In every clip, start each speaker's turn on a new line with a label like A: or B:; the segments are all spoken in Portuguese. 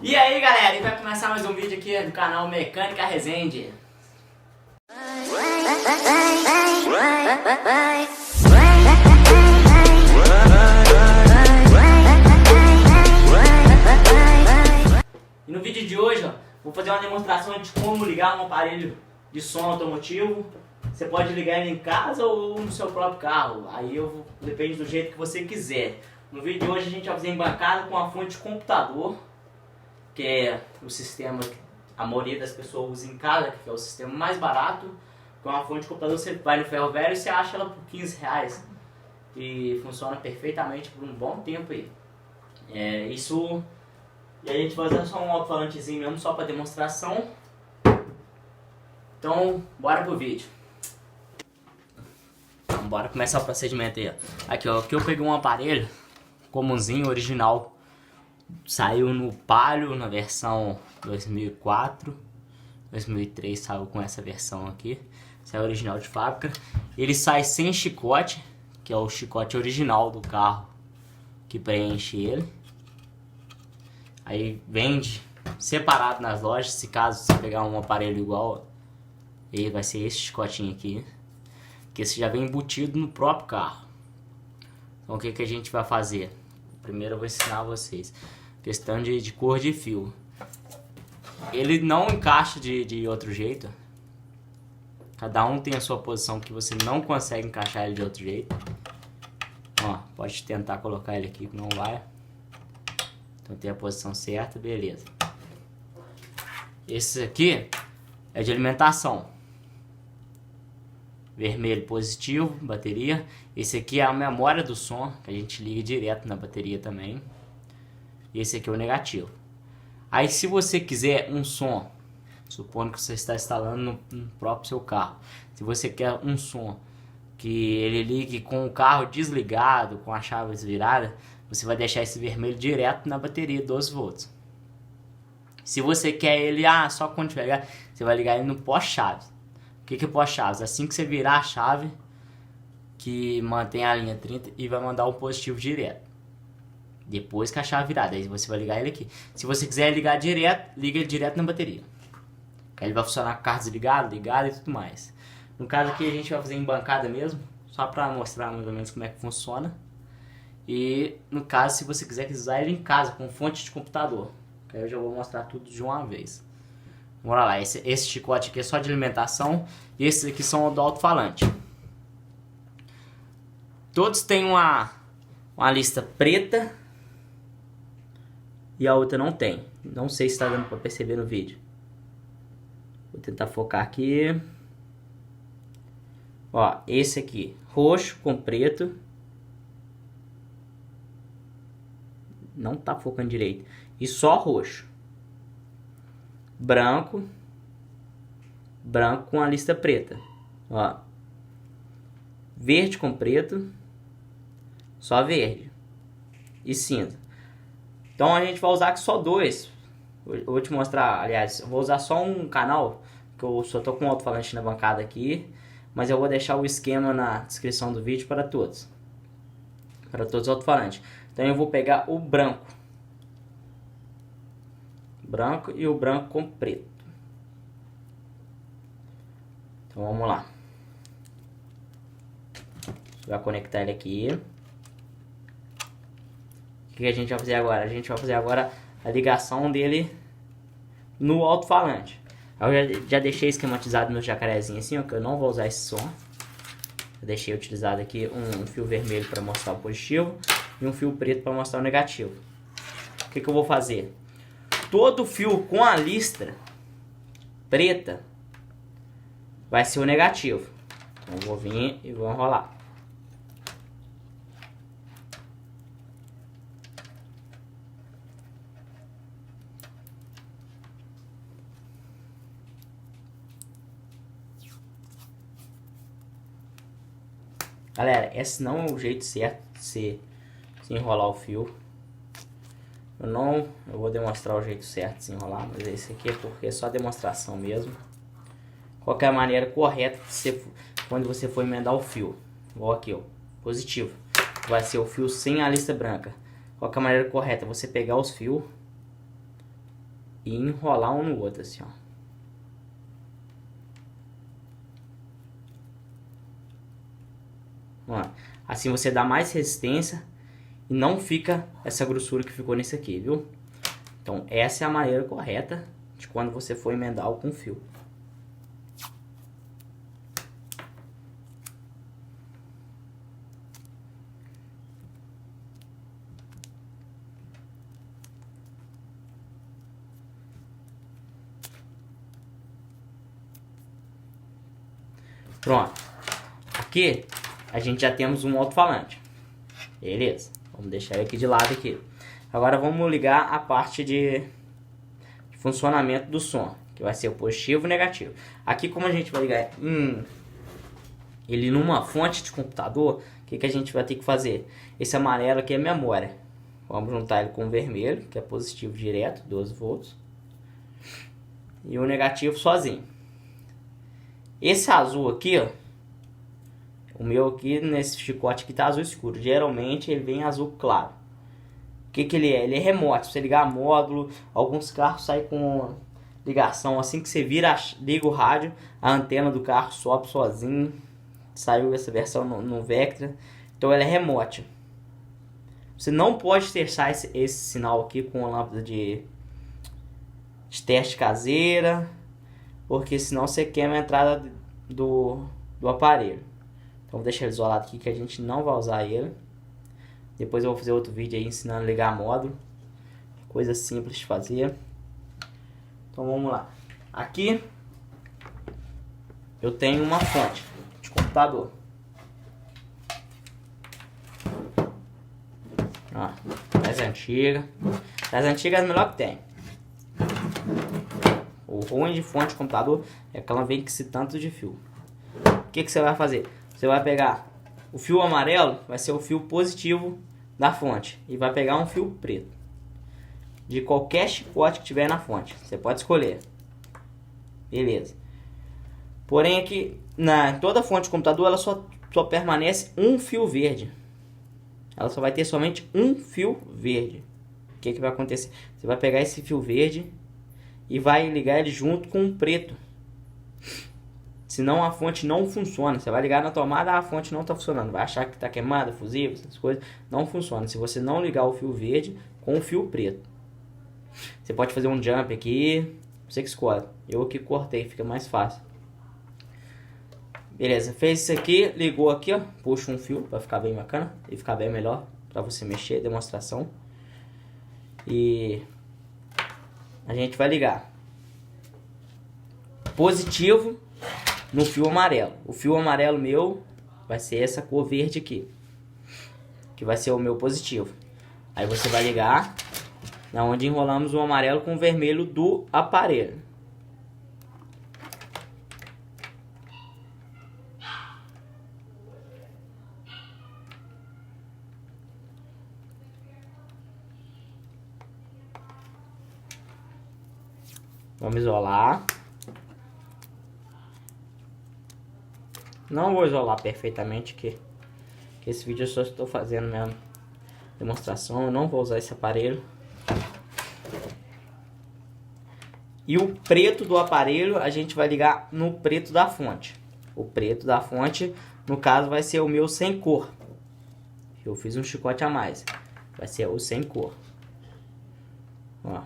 A: E aí galera, e vai começar mais um vídeo aqui do canal Mecânica Resende. E no vídeo de hoje, ó, vou fazer uma demonstração de como ligar um aparelho de som automotivo. Você pode ligar ele em casa ou no seu próprio carro, depende do jeito que você quiser. No vídeo de hoje a gente vai fazer embarcado com a fonte de computador, que é o sistema que a maioria das pessoas usa em casa, que é o sistema mais barato. Com uma fonte de computador você vai no ferro velho e você acha ela por 15 reais. E funciona perfeitamente por um bom tempo aí. E a gente vai usar só um alto-falantezinho mesmo, só para demonstração. Então, bora pro vídeo. Então, bora começar o procedimento aí, ó. Aqui, ó, aqui eu peguei um aparelho comumzinho, original. Saiu no Palio na versão 2004, 2003 saiu com essa versão aqui. Saiu original de fábrica. Ele sai sem chicote, que é o chicote original do carro que preenche ele. Aí vende separado nas lojas. Se caso você pegar um aparelho igual, ele vai ser esse chicotinho aqui, que esse já vem embutido no próprio carro. Então o que a gente vai fazer? Primeiro eu vou ensinar vocês questão de cor de fio. Ele não encaixa de outro jeito. Cada um tem a sua posição que você não consegue encaixar ele de outro jeito. Ó, pode tentar colocar ele aqui que não vai. Então tem a posição certa, beleza. Esse aqui é de alimentação. Vermelho positivo, bateria. Esse aqui é a memória do som, que a gente liga direto na bateria também. E esse aqui é o negativo. Aí se você quiser um som, supondo que você está instalando no próprio seu carro, se você quer um som que ele ligue com o carro desligado, com a chave virada, você vai deixar esse vermelho direto na bateria 12 volts. Se você quer ele só quando tiver ligado, você vai ligar ele no pós-chave. O que é pós-chave? Assim que você virar a chave, que mantém a linha 30 e vai mandar o positivo direto. Depois que a chave virada, aí você vai ligar ele aqui. Se você quiser ligar direto, liga ele direto na bateria. Aí ele vai funcionar com o carro desligado, ligado e tudo mais. No caso aqui a gente vai fazer em bancada mesmo, só para mostrar mais ou menos como é que funciona. E no caso, se você quiser usar ele em casa com fonte de computador, que aí eu já vou mostrar tudo de uma vez. Bora lá, esse chicote aqui é só de alimentação e esses aqui são do alto-falante. Todos têm uma lista preta e a outra não tem. Não sei se está dando para perceber no vídeo. Vou tentar focar aqui. Ó, esse aqui, roxo com preto. Não tá focando direito. E só roxo. Branco. Branco com a lista preta. Ó. Verde com preto. Só verde. E cinza. Então a gente vai usar aqui só dois. Eu vou te mostrar, aliás, eu vou usar só um canal, que eu só tô com o alto-falante na bancada aqui, mas eu vou deixar o esquema na descrição do vídeo para todos. Para todos os alto-falantes. Então eu vou pegar o branco. Branco e o branco com preto. Então vamos lá. Vai conectar ele aqui. O que a gente vai fazer agora? A gente vai fazer agora a ligação dele no alto-falante. Eu já deixei esquematizado meu jacarezinho assim, ó, que eu não vou usar esse som. Eu deixei utilizado aqui um fio vermelho para mostrar o positivo e um fio preto para mostrar o negativo. O que eu vou fazer? Todo fio com a listra preta vai ser o negativo. Então eu vou vir e vou enrolar. Galera, esse não é o jeito certo de se enrolar o fio. Eu vou demonstrar o jeito certo de se enrolar, mas esse aqui é porque é só demonstração mesmo. Qual é a maneira correta quando você for emendar o fio? Igual aqui, ó, positivo. Vai ser o fio sem a lista branca. Qual é a maneira correta? Você pegar os fios e enrolar um no outro assim, ó. Ó, assim você dá mais resistência e não fica essa grossura que ficou nesse aqui, viu? Então essa é a maneira correta de quando você for emendar com fio. Pronto. Aqui a gente já temos um alto-falante. Beleza. Vamos deixar ele aqui de lado aqui. Agora vamos ligar a parte de funcionamento do som, que vai ser o positivo e o negativo. Aqui, como a gente vai ligar ele numa fonte de computador, o que a gente vai ter que fazer? Esse amarelo aqui é memória. Vamos juntar ele com o vermelho, que é positivo direto, 12 volts. E o negativo sozinho. Esse azul aqui, ó. O meu aqui, nesse chicote aqui, tá azul escuro. Geralmente ele vem azul claro. O que ele é? Ele é remoto. Se você ligar módulo, alguns carros saem com ligação. Assim que você liga o rádio, a antena do carro sobe sozinho. Saiu essa versão no Vectra. Então ela é remote. Você não pode testar esse sinal aqui com a lâmpada de teste caseira, porque senão você queima a entrada do aparelho. Então vou deixar ele isolado aqui, que a gente não vai usar ele. Depois eu vou fazer outro vídeo aí ensinando a ligar módulo. Coisa simples de fazer. Então vamos lá. Aqui eu tenho uma fonte de computador. Ó, das antigas. Das antigas é a melhor que tem. O ruim de fonte de computador é que ela vem com esse tanto de fio. O que você vai fazer? Você vai pegar o fio amarelo, vai ser o fio positivo da fonte. E vai pegar um fio preto. De qualquer chicote que tiver na fonte. Você pode escolher. Beleza. Porém aqui, em toda fonte de computador, ela só permanece um fio verde. Ela só vai ter somente um fio verde. O que vai acontecer? Você vai pegar esse fio verde e vai ligar ele junto com o preto. Senão a fonte não funciona. Você vai ligar na tomada, a fonte não está funcionando. Vai achar que está queimada, fusível, essas coisas. Não funciona se você não ligar o fio verde com o fio preto. Você pode fazer um jump aqui. Você que escolhe. Eu aqui cortei, fica mais fácil. Beleza, fez isso aqui, ligou aqui, ó. Puxa um fio para ficar bem bacana e ficar bem melhor para você mexer, demonstração. E a gente vai ligar positivo no fio amarelo. O fio amarelo meu vai ser essa cor verde aqui, que vai ser o meu positivo. Aí você vai ligar na onde enrolamos o amarelo com o vermelho do aparelho. Vamos isolar. Não vou isolar perfeitamente, que esse vídeo eu só estou fazendo mesmo demonstração. Eu não vou usar esse aparelho. E o preto do aparelho a gente vai ligar no preto da fonte. O preto da fonte, no caso, vai ser o meu sem cor. Eu fiz um chicote a mais. Vai ser o sem cor. Ó.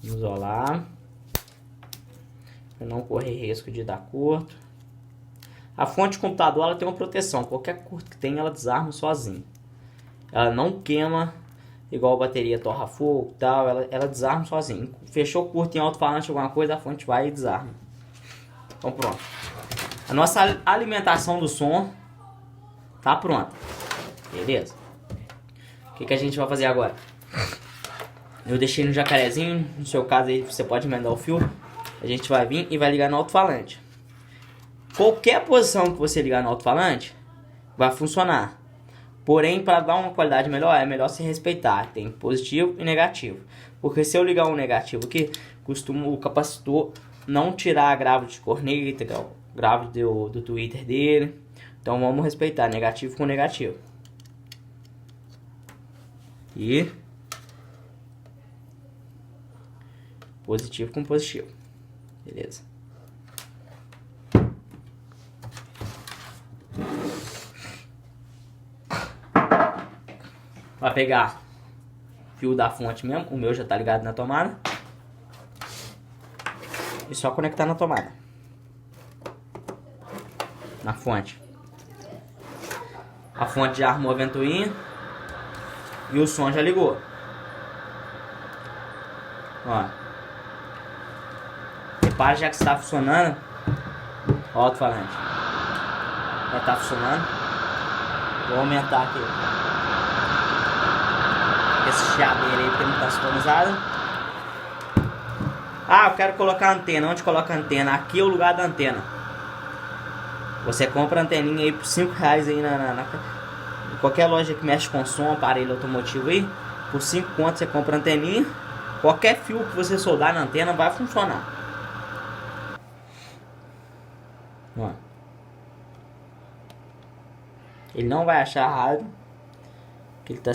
A: Isolar para não correr risco de dar curto. A fonte de computador ela tem uma proteção, qualquer curto que tem ela desarma sozinha. Ela não queima igual a bateria torra fogo e tal, ela desarma sozinha. Fechou curto em alto-falante alguma coisa, a fonte vai e desarma. Então pronto. A nossa alimentação do som tá pronta. Beleza? O que a gente vai fazer agora? Eu deixei no jacarezinho, no seu caso aí você pode emendar o fio. A gente vai vir e vai ligar no alto-falante. Qualquer posição que você ligar no alto-falante vai funcionar. Porém, para dar uma qualidade melhor, é melhor se respeitar. Tem positivo e negativo. Porque se eu ligar um negativo aqui, costuma o capacitor não tirar a grave de corneta, grave do tweeter dele. Então vamos respeitar negativo com negativo. E positivo com positivo. Beleza. Vai pegar fio da fonte mesmo. O meu já tá ligado na tomada. E só conectar na tomada. Na fonte. A fonte já armou a ventoinha. E o som já ligou. Ó. Repare já que está funcionando. Ó o alto-falante. Já está funcionando. Vou aumentar aqui. Esse chiadeiro aí porque não está sincronizado. Ah, eu quero colocar a antena. Onde coloca a antena? Aqui é o lugar da antena. Você compra a anteninha aí por R$5 aí em qualquer loja que mexe com som, aparelho automotivo aí. Por 5 contos você compra a anteninha. Qualquer fio que você soldar na antena vai funcionar. Ó. Ele não vai achar rádio. Porque ele tá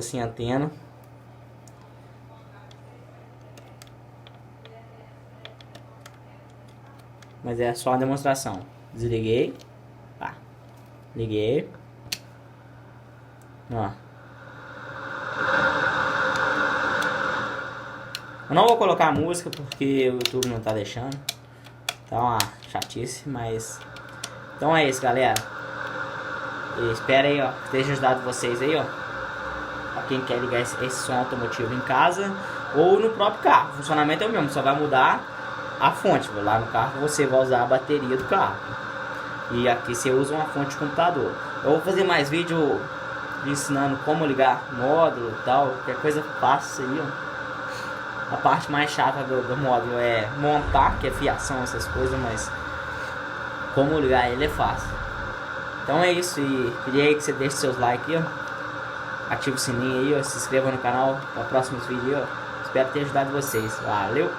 A: sem antena. Mas é só uma demonstração. Desliguei. Tá. Liguei. Ó. Eu não vou colocar a música porque o YouTube não tá deixando. Tá uma chatice, mas... Então é isso, galera. E espero aí, ó, que esteja ajudado vocês aí, ó. Pra quem quer ligar esse som automotivo em casa ou no próprio carro. O funcionamento é o mesmo, só vai mudar a fonte. Lá no carro você vai usar a bateria do carro. E aqui você usa uma fonte de computador. Eu vou fazer mais vídeo ensinando como ligar módulo e tal. Qualquer coisa fácil aí, ó. A parte mais chata do módulo é montar, que é fiação, essas coisas, mas como ligar ele é fácil. Então é isso, e queria aí que você deixe seus likes aí, ó. Ativa o sininho aí, ó. Se inscreva no canal para próximos vídeos, ó. Espero ter ajudado vocês. Valeu!